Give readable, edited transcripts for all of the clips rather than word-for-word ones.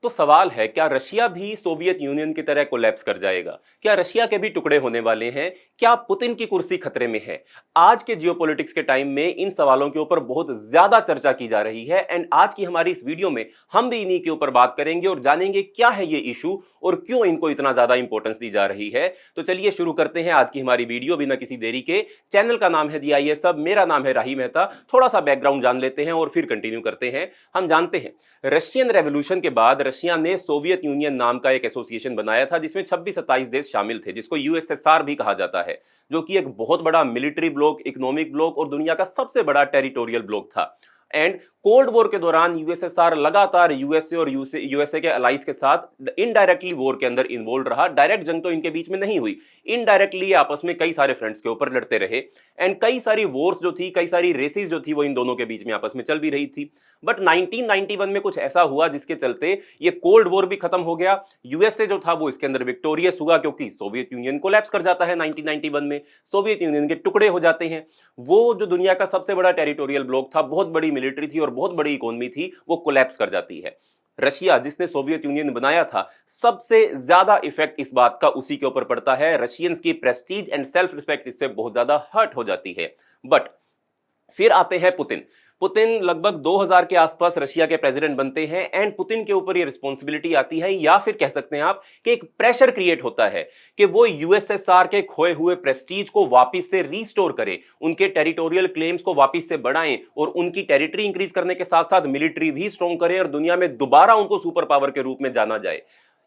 तो सवाल है, क्या रशिया भी सोवियत यूनियन की तरह कोलैप्स कर जाएगा? क्या रशिया के भी टुकड़े होने वाले हैं? क्या पुतिन की कुर्सी खतरे में है? आज के जियोपॉलिटिक्स के टाइम में इन सवालों के ऊपर बहुत ज्यादा चर्चा की जा रही है एंड आज की हमारी इस वीडियो में हम भी इन्हीं के ऊपर बात करेंगे और जानेंगे क्या है ये इशू और क्यों इनको इतना ज्यादा इंपॉर्टेंस दी जा रही है। तो चलिए शुरू करते हैं आज की हमारी वीडियो बिना किसी देरी के। चैनल का नाम है दिया ये सब, मेरा नाम है राही मेहता। थोड़ा सा बैकग्राउंड जान लेते हैं और फिर कंटिन्यू करते हैं। हम जानते हैं रशियन रेवोल्यूशन के बाद रशिया ने सोवियत यूनियन नाम का एक एसोसिएशन बनाया था जिसमें 26-27 देश शामिल थे, जिसको यूएसएसआर भी कहा जाता है, जो कि एक बहुत बड़ा मिलिट्री ब्लॉक, इकोनॉमिक ब्लॉक और दुनिया का सबसे बड़ा टेरिटोरियल ब्लॉक था। एंड कोल्ड वॉर के दौरान यूएसएसआर लगातार यूएसए और यूएसए के अलाइज के साथ इनडायरेक्टली वॉर के अंदर इन्वॉल्व रहा। डायरेक्ट जंग तो इनके बीच में नहीं हुई, इनडायरेक्टली आपस में कई सारे फ्रंट्स के ऊपर लड़ते रहे एंड कई सारी वॉर्स जो थी, कई सारी रेसेस जो थी वो इन दोनों के बीच में आपस में चल भी रही थी। बट 1991 में कुछ ऐसा हुआ जिसके चलते ये कोल्ड वॉर भी खत्म हो गया। यूएसए जो था वो इसके अंदर विक्टोरियस हुआ क्योंकि सोवियत यूनियन कोलैप्स कर जाता है 1991 में, सोवियत यूनियन के टुकड़े हो जाते हैं। वो जो दुनिया का सबसे बड़ा टेरिटोरियल ब्लॉक था, बहुत बड़ी मिलिट्री थी और बहुत बड़ी इकोनॉमी थी, वो कोलैप्स कर जाती है। रशिया जिसने सोवियत यूनियन बनाया था, सबसे ज्यादा इफेक्ट इस बात का उसी के ऊपर पड़ता है। रशियंस की प्रेस्टीज एंड सेल्फ रिस्पेक्ट इससे बहुत ज्यादा हर्ट हो जाती है। बट फिर आते हैं पुतिन। पुतिन लगभग 2000 के आसपास रशिया के प्रेसिडेंट बनते हैं एंड पुतिन के ऊपर ये रिस्पॉन्सिबिलिटी आती है, या फिर कह सकते हैं आप कि एक प्रेशर क्रिएट होता है कि वो यूएसएसआर के खोए हुए प्रेस्टीज को वापस से रीस्टोर करे, उनके टेरिटोरियल क्लेम्स को वापस से बढ़ाएं और उनकी टेरिटरी इंक्रीज करने के साथ साथ मिलिट्री भी स्ट्रॉन्ग करें और दुनिया में दोबारा उनको सुपर पावर के रूप में जाना जाए।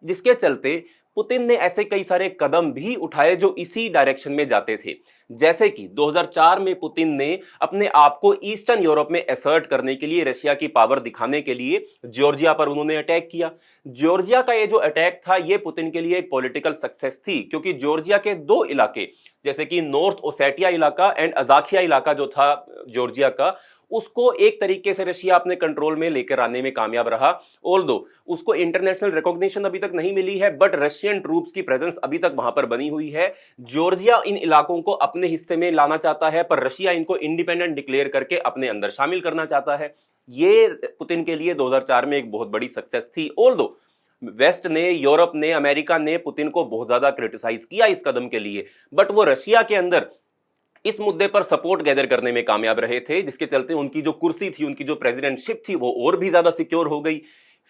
जिसके चलते पुतिन ने ऐसे कई सारे कदम भी उठाए जो इसी डायरेक्शन में जाते थे। जैसे कि 2004 में पुतिन ने अपने आप को ईस्टर्न यूरोप में असर्ट करने के लिए, रशिया की पावर दिखाने के लिए जॉर्जिया पर उन्होंने अटैक किया। जॉर्जिया का ये जो अटैक था ये पुतिन के लिए एक पॉलिटिकल सक्सेस थी, क्योंकि जॉर्जिया के दो इलाके, जैसे कि नॉर्थ ओसेटिया इलाका एंड अजाकिया इलाका जो था जॉर्जिया का, उसको एक तरीके से रशिया अपने कंट्रोल में लेकर आने में कामयाब रहा। ऑल्दो उसको इंटरनेशनल रिकॉग्निशन अभी तक नहीं मिली है, बट रशियन ट्रूप्स की प्रेजेंस अभी तक वहां पर बनी हुई है। जॉर्जिया इन इलाकों को अपने हिस्से में लाना चाहता है, पर रशिया इनको इंडिपेंडेंट डिक्लेयर करके अपने अंदर शामिल करना चाहता है। ये पुतिन के लिए 2004 में एक बहुत बड़ी सक्सेस थी। ऑल्दो वेस्ट ने, यूरोप ने, अमेरिका ने पुतिन को बहुत ज्यादा क्रिटिसाइज किया इस कदम के लिए, बट वो रशिया के अंदर इस मुद्दे पर सपोर्ट गैदर करने में कामयाब रहे थे, जिसके चलते उनकी जो कुर्सी थी, उनकी जो प्रेसिडेंटशिप थी, वो और भी ज्यादा सिक्योर हो गई।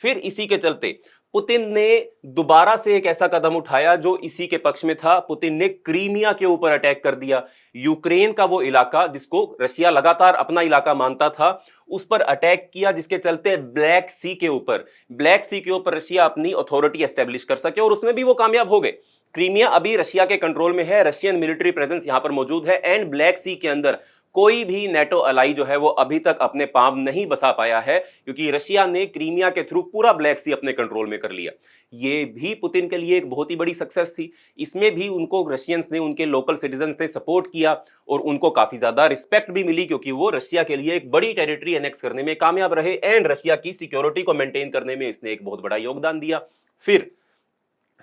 फिर इसी के चलते पुतिन ने दोबारा से एक ऐसा कदम उठाया जो इसी के पक्ष में था। पुतिन ने क्रीमिया के ऊपर अटैक कर दिया। यूक्रेन का वो इलाका जिसको रशिया लगातार अपना इलाका मानता था, उस पर अटैक किया, जिसके चलते ब्लैक सी के ऊपर रशिया अपनी अथॉरिटी एस्टेब्लिश कर सके और उसमें भी वो कामयाब हो गए। क्रीमिया अभी रशिया के कंट्रोल में है, रशियन मिलिट्री प्रेजेंस यहां पर मौजूद है एंड ब्लैक सी के अंदर कोई भी नेटो अलाई जो है वो अभी तक अपने पांव नहीं बसा पाया है, क्योंकि रशिया ने क्रीमिया के थ्रू पूरा ब्लैक सी अपने कंट्रोल में कर लिया। ये भी पुतिन के लिए एक बहुत ही बड़ी सक्सेस थी। इसमें भी उनको रशियंस ने, उनके लोकल सिटीजन्स ने सपोर्ट किया और उनको काफी ज्यादा रिस्पेक्ट भी मिली, क्योंकि वो रशिया के लिए एक बड़ी टेरिटरी एनेक्स करने में कामयाब रहे एंड रशिया की सिक्योरिटी को मेंटेन करने में इसने एक बहुत बड़ा योगदान दिया।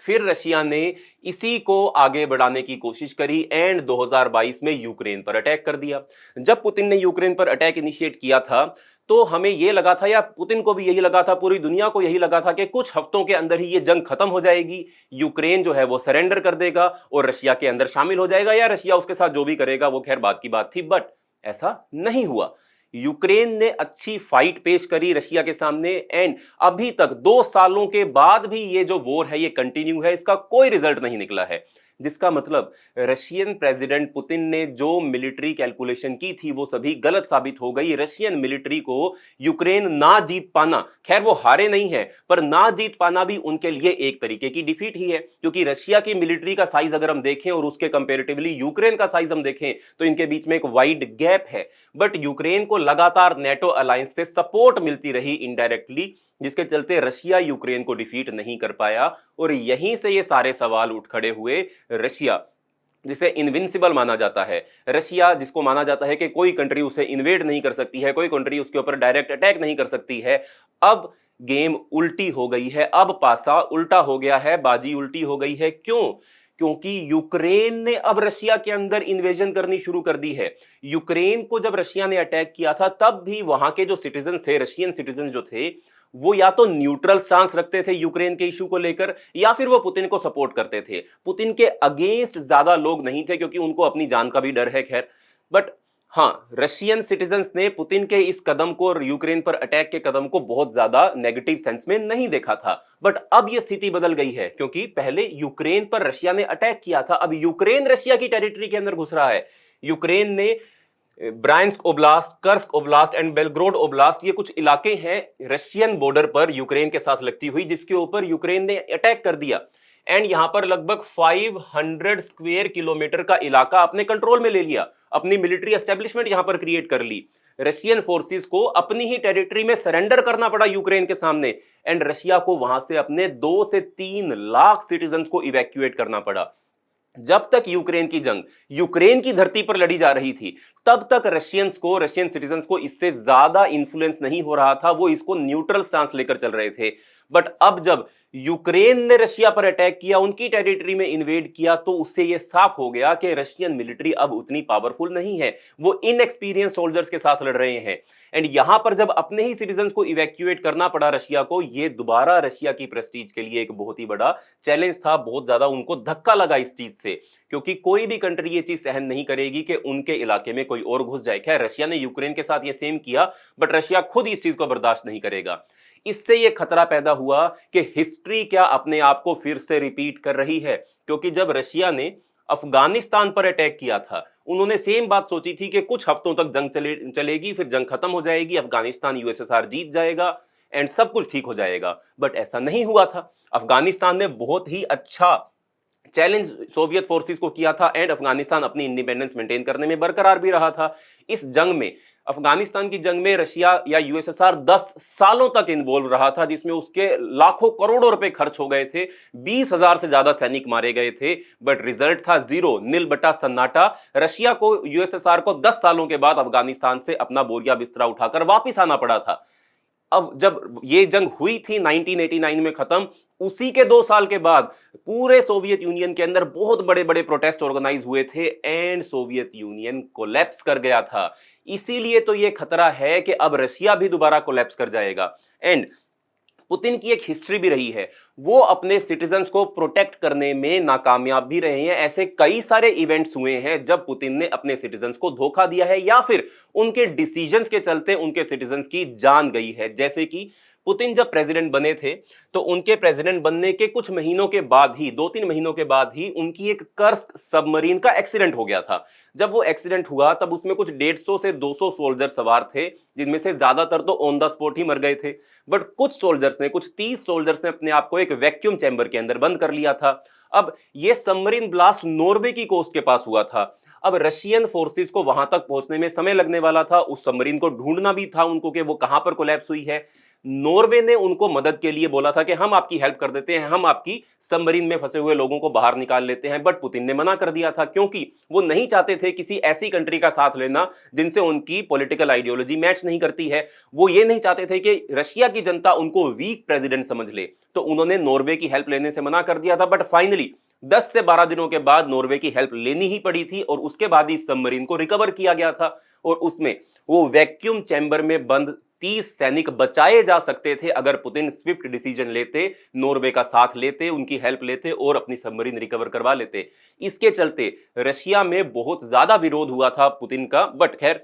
फिर रशिया ने इसी को आगे बढ़ाने की कोशिश करी एंड 2022 में यूक्रेन पर अटैक कर दिया। जब पुतिन ने यूक्रेन पर अटैक इनिशिएट किया था तो हमें यह लगा था, या पुतिन को भी यही लगा था, पूरी दुनिया को यही लगा था कि कुछ हफ्तों के अंदर ही यह जंग खत्म हो जाएगी, यूक्रेन जो है वो सरेंडर कर देगा और रशिया के अंदर शामिल हो जाएगा, या रशिया उसके साथ जो भी करेगा वो खैर बात की बात थी। बट ऐसा नहीं हुआ। यूक्रेन ने अच्छी फाइट पेश करी रशिया के सामने एंड अभी तक 2 सालों के बाद भी ये जो वॉर है ये कंटिन्यू है, इसका कोई रिजल्ट नहीं निकला है। जिसका मतलब रशियन प्रेसिडेंट पुतिन ने जो मिलिट्री कैलकुलेशन की थी वो सभी गलत साबित हो गई। रशियन मिलिट्री को यूक्रेन ना जीत पाना, खैर वो हारे नहीं है, पर ना जीत पाना भी उनके लिए एक तरीके की डिफीट ही है, क्योंकि रशिया की मिलिट्री का साइज अगर हम देखें और उसके कंपैरेटिवली यूक्रेन का साइज हम देखें तो इनके बीच में एक वाइड गैप है। बट यूक्रेन को लगातार नेटो अलायंस से सपोर्ट मिलती रही इनडायरेक्टली, जिसके चलते रशिया यूक्रेन को डिफीट नहीं कर पाया और यहीं से ये सारे सवाल उठ खड़े हुए। रशिया जिसे इनविंसिबल माना जाता है, रशिया जिसको माना जाता है कि कोई कंट्री उसे इन्वेड नहीं कर सकती है, कोई कंट्री उसके ऊपर डायरेक्ट अटैक नहीं कर सकती है, अब गेम उल्टी हो गई है, अब पासा उल्टा हो गया है, बाजी उल्टी हो गई है। क्यों? क्योंकि यूक्रेन ने अब रशिया के अंदर इन्वेजन करनी शुरू कर दी है। यूक्रेन को जब रशिया ने अटैक किया था तब भी वहां के जो सिटीजन थे, रशियन सिटीजन जो थे, वो या तो न्यूट्रल स्टांस रखते थे यूक्रेन के इशू को लेकर, या फिर वो पुतिन को सपोर्ट करते थे। पुतिन के अगेंस्ट ज्यादा लोग नहीं थे क्योंकि उनको अपनी जान का भी डर है, खैर। बट हाँ, रशियन सिटीजन्स ने पुतिन के इस कदम को और यूक्रेन पर अटैक के कदम को बहुत ज्यादा नेगेटिव सेंस में नहीं देखा था। बट अब यह स्थिति बदल गई है, क्योंकि पहले यूक्रेन पर रशिया ने अटैक किया था, अब यूक्रेन रशिया की टेरिटरी के अंदर घुस रहा है। यूक्रेन ने Bryansk Oblast, Kursk Oblast and Belgorod Oblast, ये कुछ इलाके हैं रशियन बॉर्डर पर यूक्रेन के साथ लगती हुई, जिसके ऊपर यूक्रेन ने अटैक कर दिया। एंड यहां पर लगभग 500 स्क्वायर किलोमीटर का इलाका अपने कंट्रोल में ले लिया, अपनी मिलिट्री एस्टेब्लिशमेंट यहां पर क्रिएट कर ली। रशियन फोर्सेस को अपनी ही टेरिटरी में सरेंडर करना पड़ा यूक्रेन के सामने, एंड रशिया को वहां से अपने 2 से 3 लाख सिटीजन्स को इवैक्यूएट करना पड़ा। जब तक यूक्रेन की जंग यूक्रेन की धरती पर लड़ी जा रही थी, तब तक रशियन सिटीजन्स को इससे ज्यादा इंफ्लुएंस नहीं हो रहा था, वो इसको न्यूट्रल स्टांस लेकर चल रहे थे। बट अब जब यूक्रेन ने रशिया पर अटैक किया, उनकी टेरिटरी में इन्वेड किया, तो उससे यह साफ हो गया कि रशियन मिलिट्री अब उतनी पावरफुल नहीं है, वो इनएक्सपीरियंस सोल्जर्स के साथ लड़ रहे हैं। एंड यहां पर जब अपने ही सिटीजन्स को इवैक्यूएट करना पड़ा रशिया को, यह दोबारा रशिया की प्रेस्टीज के लिए एक बहुत ही बड़ा चैलेंज था। बहुत ज्यादा उनको धक्का लगा इस चीज से, क्योंकि कोई भी कंट्री ये चीज सहन नहीं करेगी कि उनके इलाके में कोई और घुस जाए। खैर, रशिया ने यूक्रेन के साथ ये सेम किया, बट रशिया खुद इस चीज को बर्दाश्त नहीं करेगा। इससे यह खतरा पैदा हुआ कि हिस्ट्री क्या अपने आप को फिर से रिपीट कर रही है, क्योंकि जब रशिया ने अफगानिस्तान पर अटैक किया था, उन्होंने सेम बात सोची थी कि कुछ हफ्तों तक जंग चलेगी, फिर जंग खत्म हो जाएगी, अफगानिस्तान यूएसएसआर जीत जाएगा एंड सब कुछ ठीक हो जाएगा। बट ऐसा नहीं हुआ था। अफगानिस्तान ने बहुत ही अच्छा चैलेंज सोवियत फोर्सेस को किया था, एंड अफगानिस्तान अपनी इंडिपेंडेंस मेंटेन करने में बरकरार भी रहा था। इस जंग में, अफगानिस्तान की जंग में, रशिया या यूएसएसआर 10 सालों तक इन्वॉल्व रहा था, जिसमें उसके लाखों करोड़ों रुपए खर्च हो गए थे, 20,000 से ज्यादा सैनिक मारे गए थे। बट रिजल्ट था जीरो, नील बटा सन्नाटा। रशिया को, यूएसएसआर को 10 सालों के बाद अफगानिस्तान से अपना बोरिया बिस्तरा उठाकर वापिस आना पड़ा था। अब जब ये जंग हुई थी 1989 में खत्म, उसी के 2 साल के बाद पूरे सोवियत यूनियन के अंदर बहुत बड़े बड़े प्रोटेस्ट ऑर्गेनाइज हुए थे, एंड सोवियत यूनियन कोलैप्स कर गया था। इसीलिए तो ये खतरा है कि अब रशिया भी दोबारा कोलैप्स कर जाएगा। एंड पुतिन की एक हिस्ट्री भी रही है, वो अपने सिटीजन्स को प्रोटेक्ट करने में नाकामयाब भी रहे हैं। ऐसे कई सारे इवेंट्स हुए हैं जब पुतिन ने अपने सिटीजन्स को धोखा दिया है, या फिर उनके डिसीजंस के चलते उनके सिटीजन्स की जान गई है। जैसे कि पुतिन जब प्रेसिडेंट बने थे, तो उनके प्रेसिडेंट बनने के कुछ महीनों के बाद ही, 2-3 महीनों के बाद ही, उनकी एक कर्स्क सबमरीन का एक्सीडेंट हो गया था। जब वो एक्सीडेंट हुआ, तब उसमें कुछ 150 से 200 सोल्जर सवार थे, जिनमें से ज्यादातर तो ऑन द स्पॉट ही मर गए थे। बट कुछ सोल्जर्स ने, कुछ 30 सोल्जर्स ने अपने आप को एक वैक्यूम चैम्बर के अंदर बंद कर लिया था। अब ये सबमरीन ब्लास्ट नॉर्वे की कोस्ट के पास हुआ था। अब रशियन फोर्सेस को वहां तक पहुंचने में समय लगने वाला था, उस सबमरीन को ढूंढना भी था उनको कि वो कहां पर कोलैप्स हुई है। नॉर्वे ने उनको मदद के लिए बोला था कि हम आपकी हेल्प कर देते हैं, हम आपकी सबमरीन में फंसे हुए लोगों को बाहर निकाल लेते हैं। बट पुतिन ने मना कर दिया था, क्योंकि वो नहीं चाहते थे किसी ऐसी कंट्री का साथ लेना जिनसे उनकी पॉलिटिकल आइडियोलॉजी मैच नहीं करती है। वो ये नहीं चाहते थे कि रशिया की जनता उनको वीक प्रेसिडेंट समझ ले, तो उन्होंने नॉर्वे की हेल्प लेने से मना कर दिया था। बट फाइनली 10 से 12 दिनों के बाद नॉर्वे की हेल्प लेनी ही पड़ी थी, और उसके बाद इस सबमरीन को रिकवर किया गया था, और उसमें वो वैक्यूम चैम्बर में बंद 30 सैनिक बचाए जा सकते थे अगर पुतिन स्विफ्ट डिसीजन लेते, नॉर्वे का साथ लेते, उनकी हेल्प लेते और अपनी सबमरीन रिकवर करवा लेते। इसके चलते रशिया में बहुत ज्यादा विरोध हुआ था पुतिन का। बट खैर,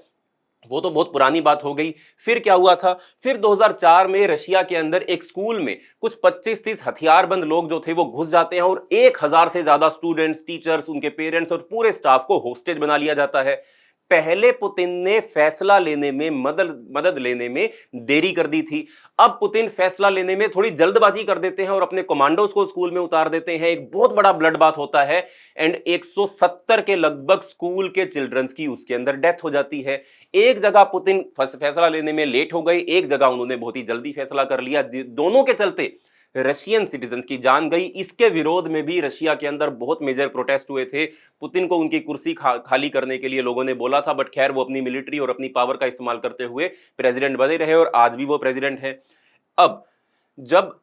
वो तो बहुत पुरानी बात हो गई। फिर क्या हुआ था? फिर 2004 में रशिया के अंदर एक स्कूल में कुछ 25-30 हथियारबंद लोग जो थे वो घुस जाते हैं, और 1000 से ज्यादा स्टूडेंट्स, टीचर्स, उनके पेरेंट्स और पूरे स्टाफ को होस्टेज बना लिया जाता है। पहले पुतिन ने फैसला लेने में, मदद लेने में देरी कर दी थी। अब पुतिन फैसला लेने में थोड़ी जल्दबाजी कर देते हैं और अपने कमांडोज को स्कूल में उतार देते हैं। एक बहुत बड़ा ब्लड बाथ होता है, एंड 170 के लगभग स्कूल के चिल्ड्रंस की उसके अंदर डेथ हो जाती है। एक जगह पुतिन फैसला लेने में लेट हो गए, एक जगह उन्होंने बहुत ही जल्दी फैसला कर लिया। दोनों के चलते रशियन सिटीजन्स की जान गई। इसके विरोध में भी रशिया के अंदर बहुत मेजर प्रोटेस्ट हुए थे। पुतिन को उनकी कुर्सी खाली करने के लिए लोगों ने बोला था, बट खैर वो अपनी मिलिट्री और अपनी पावर का इस्तेमाल करते हुए प्रेसिडेंट बने रहे, और आज भी वो प्रेसिडेंट हैं। अब जब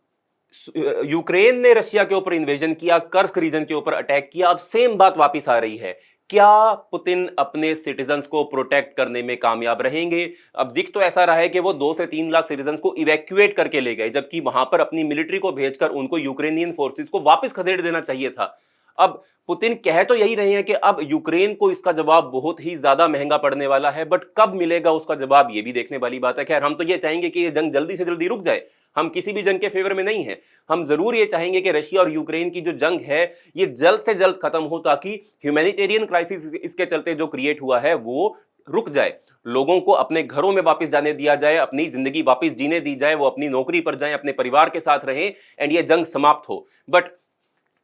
यूक्रेन ने रशिया के ऊपर इन्वेजन किया, कर्स्क रीजन के ऊपर अटैक किया, अब सेम बात वापस आ रही है क्या पुतिन अपने सिटीजन्स को प्रोटेक्ट करने में कामयाब रहेंगे? अब दिख तो ऐसा रहा है कि वो 2 से 3 लाख सिटीजन्स को इवैक्यूएट करके ले गए, जबकि वहां पर अपनी मिलिट्री को भेजकर उनको यूक्रेनियन फोर्सेस को वापस खदेड़ देना चाहिए था। अब पुतिन कह तो यही रहे हैं कि अब यूक्रेन को इसका जवाब बहुत ही ज्यादा महंगा पड़ने वाला है, बट कब मिलेगा उसका जवाब, ये भी देखने वाली बात है। खैर, हम तो ये चाहेंगे कि ये जंग जल्दी से जल्दी रुक जाए। हम किसी भी जंग के फेवर में नहीं है। हम जरूर ये चाहेंगे कि रशिया और यूक्रेन की जो जंग है ये जल्द से जल्द खत्म हो, ताकि ह्यूमैनिटेरियन क्राइसिस इसके चलते जो क्रिएट हुआ है वो रुक जाए, लोगों को अपने घरों में वापस जाने दिया जाए, अपनी जिंदगी वापस जीने दी जाए, वो अपनी नौकरी पर जाएं, अपने परिवार के साथ रहें एंड ये जंग समाप्त हो। बट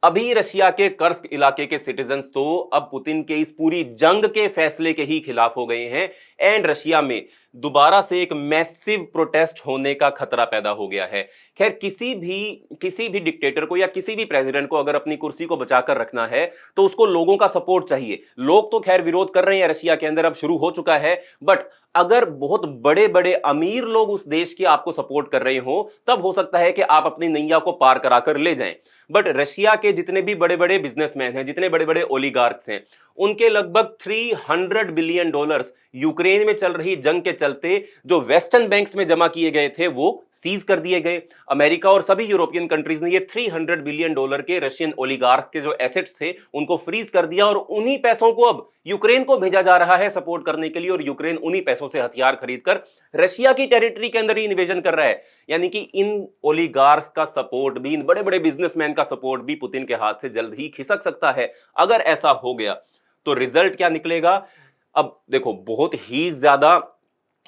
अभी रशिया के कर्स्क इलाके के सिटीजन्स तो अब पुतिन के इस पूरी जंग के फैसले के ही खिलाफ हो गए हैं एंड रशिया में दोबारा से एक मैसिव प्रोटेस्ट होने का खतरा पैदा हो गया है। खैर, किसी भी डिक्टेटर को या किसी भी प्रेसिडेंट को अगर अपनी कुर्सी को बचाकर रखना है तो उसको लोगों का सपोर्ट चाहिए। लोग तो खैर विरोध कर रहे हैं रशिया के अंदर, अब शुरू हो चुका है, बट अगर बहुत बड़े बड़े अमीर लोग उस देश के आपको सपोर्ट कर रहे हो तब हो सकता है कि आप अपनी नैया को पार कराकर ले जाएं। बट रशिया के जितने भी बड़े बड़े बिजनेसमैन हैं, जितने बड़े बड़े ओलिगार्क्स हैं, उनके लगभग $300 बिलियन यूक्रेन में चल रही जंग के चलते जो वेस्टर्न बैंक्स में जमा किए गए थे वो सीज कर दिए गए। अमेरिका और सभी यूरोपियन कंट्रीज ने ये $300 बिलियन के रशियन ओलिगार्क के जो एसेट्स थे उनको फ्रीज कर दिया और उन्हीं पैसों को अब यूक्रेन को भेजा जा रहा है सपोर्ट करने के लिए, और यूक्रेन उन्हीं पैसों से हथियार खरीदकर रशिया की टेरिटरी के अंदर ही इन्वेजन कर रहा है। यानी कि इन ओलिगार्क्स का सपोर्ट भी, इन बड़े बड़े बिजनेसमैन का सपोर्ट भी पुतिन के हाथ से जल्द ही खिसक सकता है। अगर ऐसा हो गया तो रिजल्ट क्या निकलेगा? अब देखो, बहुत ही ज्यादा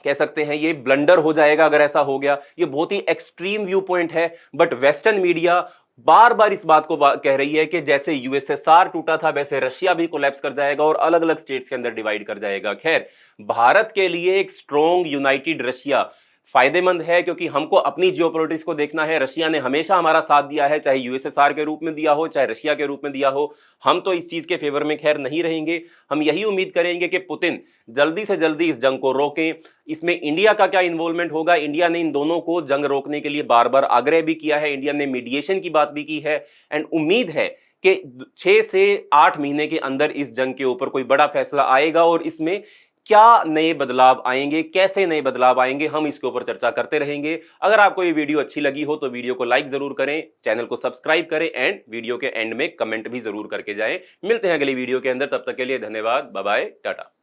कह सकते हैं ये ब्लंडर हो जाएगा अगर ऐसा हो गया। ये बहुत ही एक्सट्रीम व्यू पॉइंट है, बट वेस्टर्न मीडिया बार बार इस बात को कह रही है कि जैसे यूएसएसआर टूटा था वैसे रशिया भी कोलैप्स कर जाएगा और अलग अलग स्टेट्स के अंदर डिवाइड कर जाएगा। खैर, भारत के लिए एक स्ट्रॉन्ग यूनाइटेड रशिया फायदेमंद है, क्योंकि हमको अपनी जियोपॉलिटिक्स को देखना है। रशिया ने हमेशा हमारा साथ दिया है, चाहे यूएसएसआर के रूप में दिया हो, चाहे रशिया के रूप में दिया हो। हम तो इस चीज के फेवर में खैर नहीं रहेंगे। हम यही उम्मीद करेंगे कि पुतिन जल्दी से जल्दी इस जंग को रोकें। इसमें इंडिया का क्या इन्वॉल्वमेंट होगा? इंडिया ने इन दोनों को जंग रोकने के लिए बार बार आग्रह भी किया है, इंडिया ने मीडिएशन की बात भी की है एंड उम्मीद है कि 6 से 8 महीने के अंदर इस जंग के ऊपर कोई बड़ा फैसला आएगा और इसमें क्या नए बदलाव आएंगे, कैसे नए बदलाव आएंगे, हम इसके ऊपर चर्चा करते रहेंगे। अगर आपको ये वीडियो अच्छी लगी हो तो वीडियो को लाइक जरूर करें, चैनल को सब्सक्राइब करें एंड वीडियो के एंड में कमेंट भी जरूर करके जाएं। मिलते हैं अगली वीडियो के अंदर, तब तक के लिए धन्यवाद, बाय बाय, टाटा।